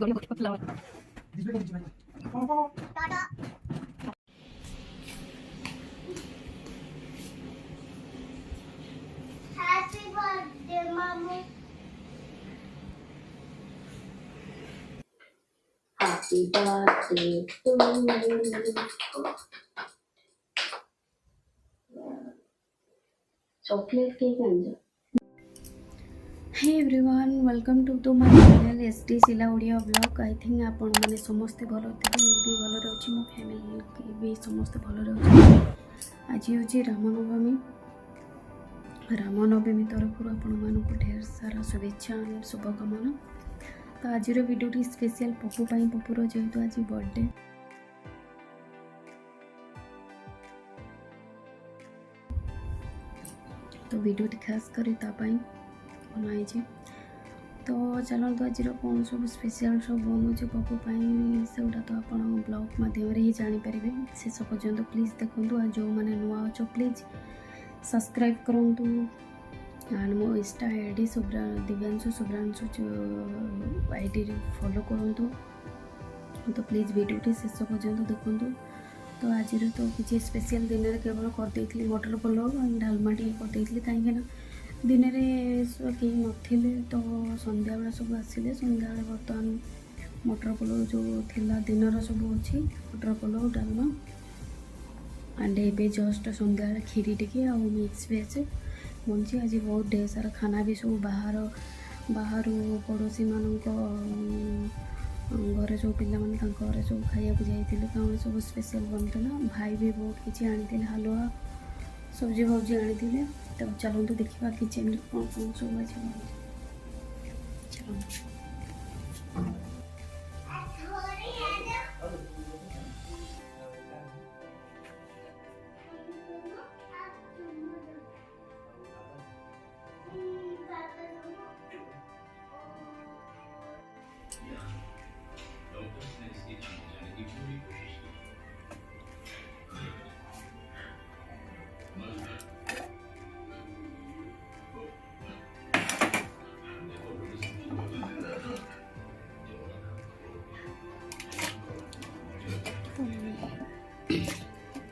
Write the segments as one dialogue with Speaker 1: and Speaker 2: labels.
Speaker 1: Happy birthday to you. Chocolate cake and
Speaker 2: hey everyone welcome to my channel SD Shila Odia blog. I think आपण मैंने समस्ते भल थे भी भल अच्छी मो फैमिली भी समस्ते भल अच्छे। आज हूँ रामनवमी तरफ आपण ढेर सारा शुभेच्छा और शुभकामना। तो आज वीडियो स्पेशल पप्पू पप्पूर जेहेतु आज बर्थडे तो वीडियो खास कर बनाई। तो चलते आज कौन सब स्पेशल सब बनूँ पप्पू से गुटा तो आप ब्लॉग मध्यम ही जापर शेष पर्यंत प्लीज देखूँ। और जो मैंने नुआ अच्छो प्लीज सब्सक्राइब करूँ एंड मो Insta ID Divyanshu Shubhranshu ID follow करूँ। तो प्लीज वीडियो शेष पर्यंत देखूँ। तो आज तो किसी स्पेशल दिन में केवल करदे मटर पुलाव डालमा टी करदे कहीं दिन में कहीं नथिले तो संध्या बेला सब आसिले। संध्या बेला बर्तमान मटर पुलाव जो थिला दिन सब अच्छी मटर पुलाव डालमा एंड ए जस्ट संध्या बेला खीरी टिके आ मिक्स वेज बनची। आज बहुत ढेर सारा खाना भी सब बाहर पड़ोशी मान घरे सब पिला माने घरे सब खाया जाइए कौन सब स्पेशल बनता। भाई भी बहुत किसी आनी हलुआ सब्जी भब्जी आनी। तो चलते देखा किचन में कौन कौन सब अच्छे चलो।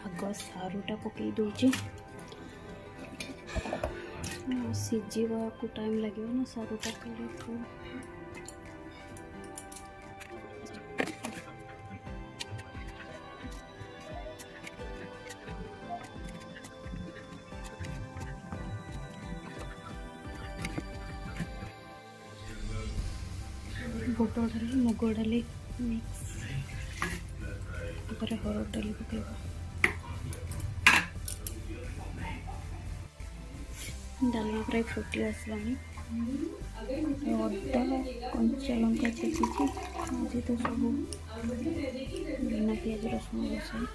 Speaker 2: आग सारूटा पकई दूचे सीझा को टाइम लगे ना सारूटा कले बुट डाली मुग डाली मिक्स हरड़ डाली पकेबा डालमा प्राय फुटी आसलानी। अदा कंचा लंका छेची आज तो सब बिना पियाज रसुण बसाई।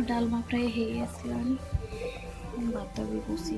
Speaker 2: डालमा प्राय हे आसलानी भात भी बसी।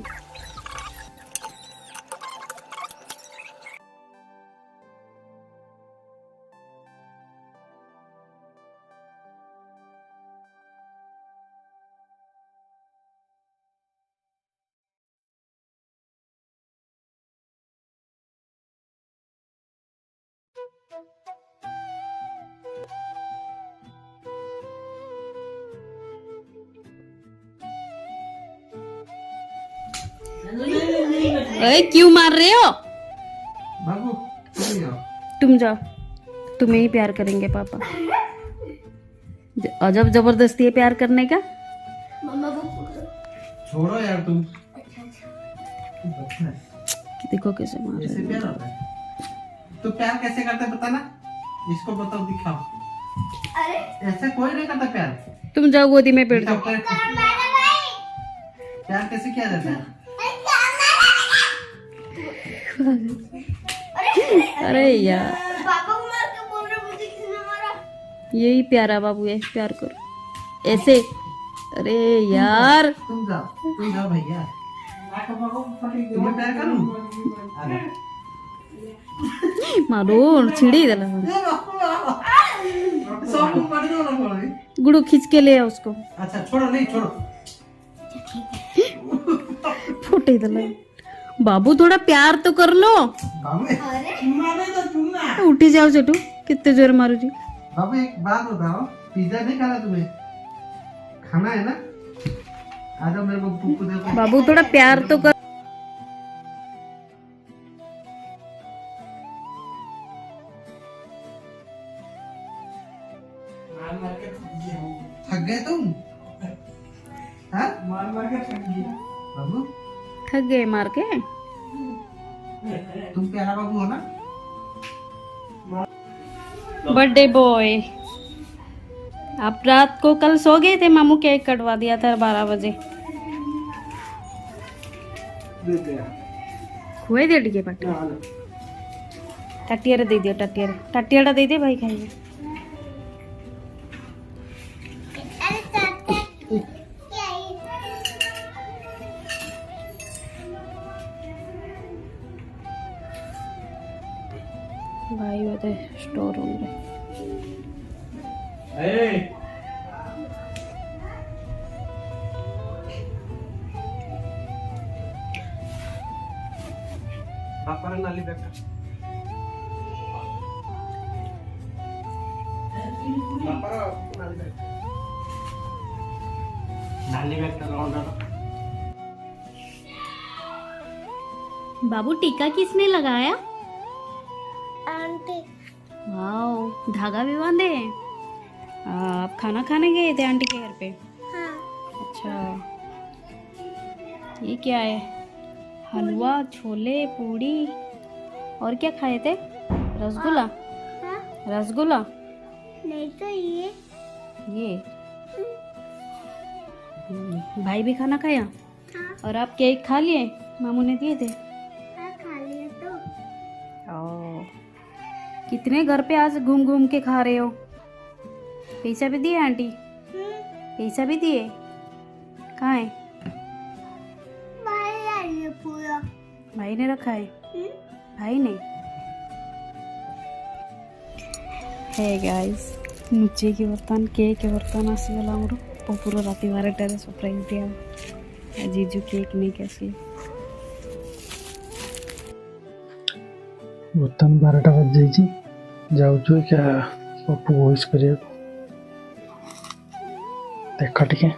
Speaker 2: अरे क्यों मार रहे हो
Speaker 3: बाबू?
Speaker 2: तुम जाओ, तुम्हें ही प्यार करेंगे पापा। अजब जबरदस्ती है प्यार करने का।
Speaker 3: छोड़ो यार तुम।
Speaker 2: देखो कैसे मार रहे
Speaker 3: ऐसे प्यार होता है? तो प्यार कैसे करते बताना, इसको बताओ, दिखाओ। अरे ऐसे कोई नहीं करता प्यार।
Speaker 2: तुम जाओ गोदी में बैठ जाओ।
Speaker 3: प्यार कैसे किया जाता है?
Speaker 2: अरे यार
Speaker 4: पापा को मार के बोल रहे मुझे किसने मारा?
Speaker 2: यही प्यारा बाबू है, प्यार करो ऐसे। अरे यार
Speaker 3: तुम जाओ भैया। तुम्हें प्यार करूं?
Speaker 2: मारो छिड़ी देला
Speaker 3: सब पड़ दो ना बोले।
Speaker 2: गुड़ू खींच के ले आ उसको
Speaker 3: अच्छा छोड़ो नहीं छोड़ो।
Speaker 2: फुटे देला बाबू थोड़ा प्यार तो कर लो
Speaker 3: बाबू मारे तो चुना।
Speaker 2: उठी जाओ सेठू कितने जोर मारू जी
Speaker 3: बाबू एक बात बताओ, पिज्जा नहीं खाना तुम्हें? खाना है ना? आ जाओ मेरे को पुप्पू दे।
Speaker 2: बाबू थोड़ा प्यार तो कर
Speaker 3: थक गए तुम? हाँ? मार मार के थक गए बाबू।
Speaker 2: थक गए मार के।
Speaker 3: तुम प्यारा बाबू हो ना?
Speaker 2: बर्थडे बॉय आप रात को कल सो गए थे? मामू केक कटवा दिया था 12 बजे।
Speaker 3: दे दिया।
Speaker 2: खुए दे टिके पट टटिया दे दियो टटिया दे दे भाई खाइए।
Speaker 4: अरे चाचा क्या है?
Speaker 2: भाई बोते स्टोर रूम रे
Speaker 3: पापा ने नाली बैठा। नाली बैठा लौंडा।
Speaker 2: बाबू टीका किसने लगाया?
Speaker 4: आंटी।
Speaker 2: वाओ धागा भी बांधे। आप खाना खाने गए थे आंटी के घर पे?
Speaker 4: हाँ।
Speaker 2: अच्छा ये क्या है? हलवा छोले पूड़ी और क्या खाए थे? रसगुल्ला।
Speaker 4: हाँ?
Speaker 2: रसगुल्ला
Speaker 4: नहीं तो ये।
Speaker 2: भाई भी खाना खाया?
Speaker 4: हाँ।
Speaker 2: और आप केक खा लिए? मामू ने दिए थे?
Speaker 4: हाँ खा लिया तो।
Speaker 2: ओ कितने घर पे आज घूम घूम के खा रहे हो? पैसा भी दिए आंटी? पैसा भी दिए? कहाँ है?
Speaker 4: भाई लाइए पूरा।
Speaker 2: भाई ने रखा है? भाई ने हे गाइस नुचे के बर्तन केक के बर्तन आसीगला मोर पूरा राति 12टारे सरप्राइज दिया जीजू केक नहीं कैसे
Speaker 5: बर्तन 12टा बज जाइए जाऊँ क्या पप्पू वॉइस करिए देख टिके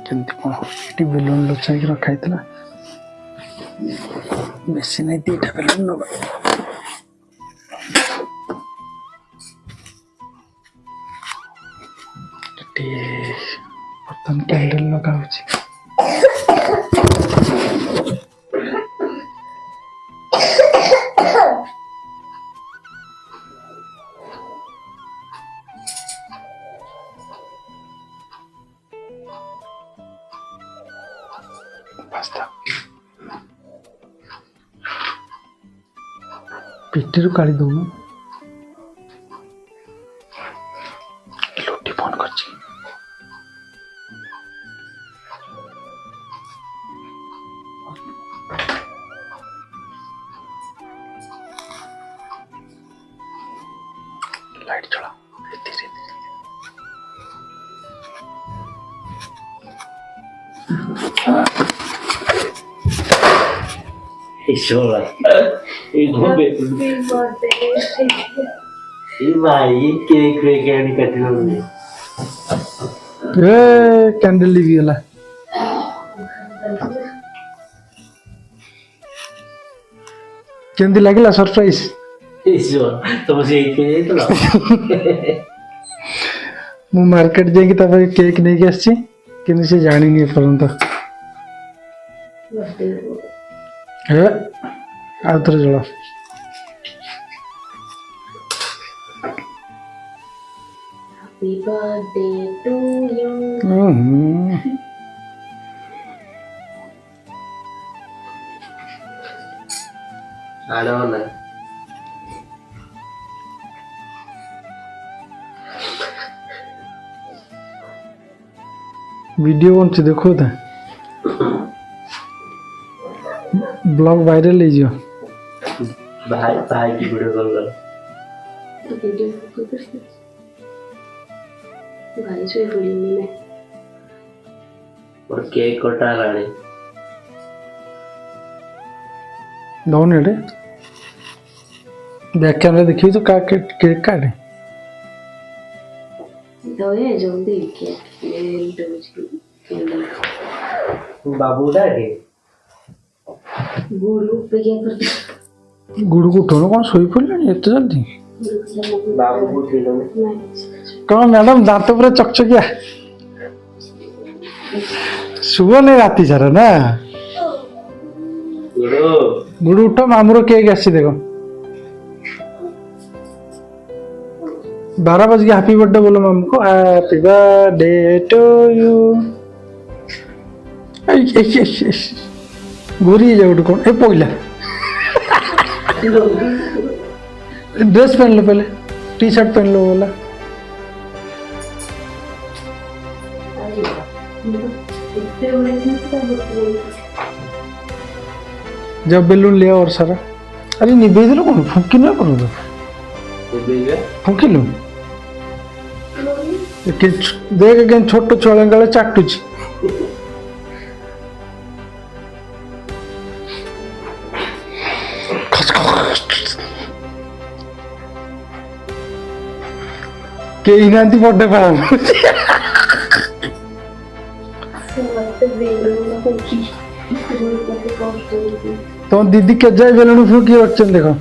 Speaker 5: केमती कौन ये बेलून लुचाई रखाई बेसी नहीं 2टा बेलून नवा बर्तन कैंडल लगा पिटी काढ़ी दौन लुटी फोन कर लाइट चला धीरे कैंडल लीवी वाला केंदी लगिला सरप्राइज मु मार्केट जाइए तापर केक नहीं आसी कि से जानी नहीं पर्यंत हे आउथरे जला
Speaker 1: Happy birthday to you.
Speaker 5: Video कौन से देखो था ब्लॉग वायरल लीजिए
Speaker 6: भाई की वीडियो कॉल कर
Speaker 1: भाई से बोली मैं
Speaker 6: और केक कटा लाने
Speaker 5: दौन एडे बैक कैमरा देखिए तो का केक काटे
Speaker 1: तो ये जल्दी केक ले दो
Speaker 6: बाबू डाके
Speaker 1: गुरु पे क्या करते
Speaker 5: गुड़ को उठो कौन सोई पड़े एत जल्दी
Speaker 6: बाबू को दिलो में
Speaker 5: कौन मैडम दांत पूरा चकचकिया सुबह नहीं राती सारा ना
Speaker 6: गुरु
Speaker 5: गुड़ उठो मामूर केक आसी देखो 12 बज गया हैप्पी बर्थडे बोलो मामू को हैप्पी बर्थडे टू यू गोरी जाओ कौन ए पहला ड्रेस पहन लो पहले टी शर्ट पहन लो बोला जब बेलून लिया और सारा अरे निबेद लो कौन फूकी ना करो तो फूकी लो देख के छोट छोड़ा चाटुची कई नांती बर्थडे पाऊ तो दीदी के जाए बेलून फूकी रखछन देखो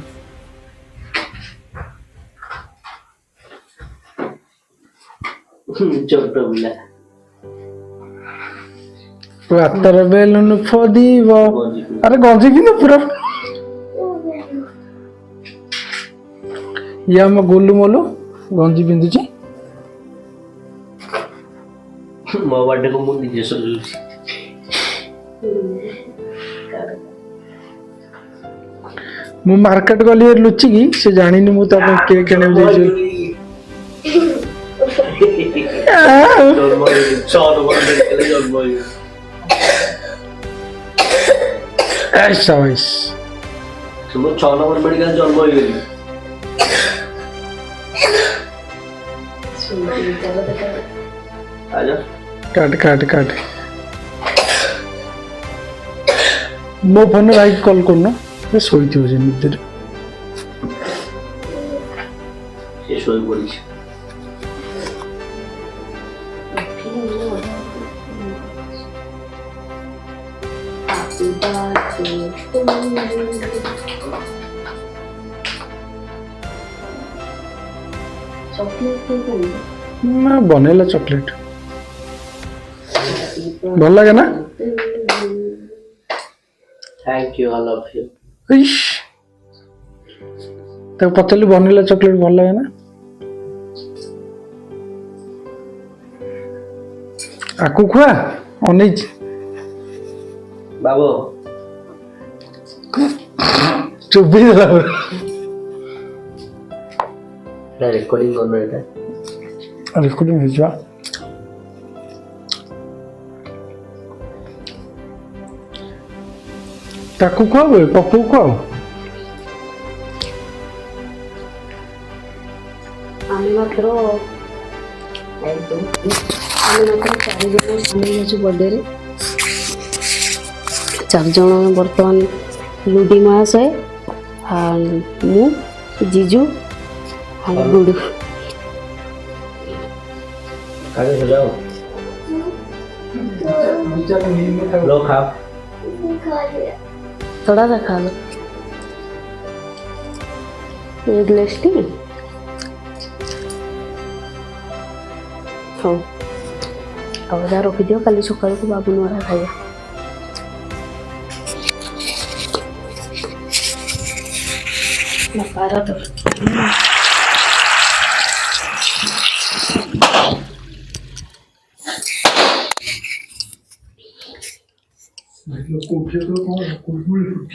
Speaker 6: छोटो बिला
Speaker 5: रातर बेलून फोदीब अरे गंजी भी ना पूरा ये हम गोलू मोलू गंजी पिंधुची
Speaker 6: मो बर्थडे को मुंडी जे सजू
Speaker 5: मु मार्केट गली लुचि की से जानी मु ता केक केने जाई ऐसा वैस
Speaker 6: तुम 6 नंबर मेडिकल जन्म होई गेली आजा
Speaker 5: काट मो फोन भाई कॉल करना ये सोई थी जे निद्र
Speaker 6: से सोई पड़ी
Speaker 5: ना बनेला चॉकलेट भल लगे ना
Speaker 6: thank you I love you
Speaker 5: इश तो पचली बनेला चॉकलेट भल लगे ना आकु खुआ अनेज
Speaker 6: बाबू
Speaker 5: चुप्पी देला
Speaker 6: रिकॉर्डिंग करना है
Speaker 5: रिकॉर्डिंग हो जा ताकू खाओ पप्पू खाओ
Speaker 1: आमे मात्र 4 जन सामिल होछु बर्थडे रे 4 जन वर्तमान लुडी महाशय मु जीजू गुडू
Speaker 6: आगे हो जाओ लो खा
Speaker 1: थोड़ा सा खा लो एक ग्लास टी हाँ अब जा रखी दियो कल सकाल को बाबू नोरा खाइए पारा तो
Speaker 5: लोग को उठे तो कौन कुछ फुट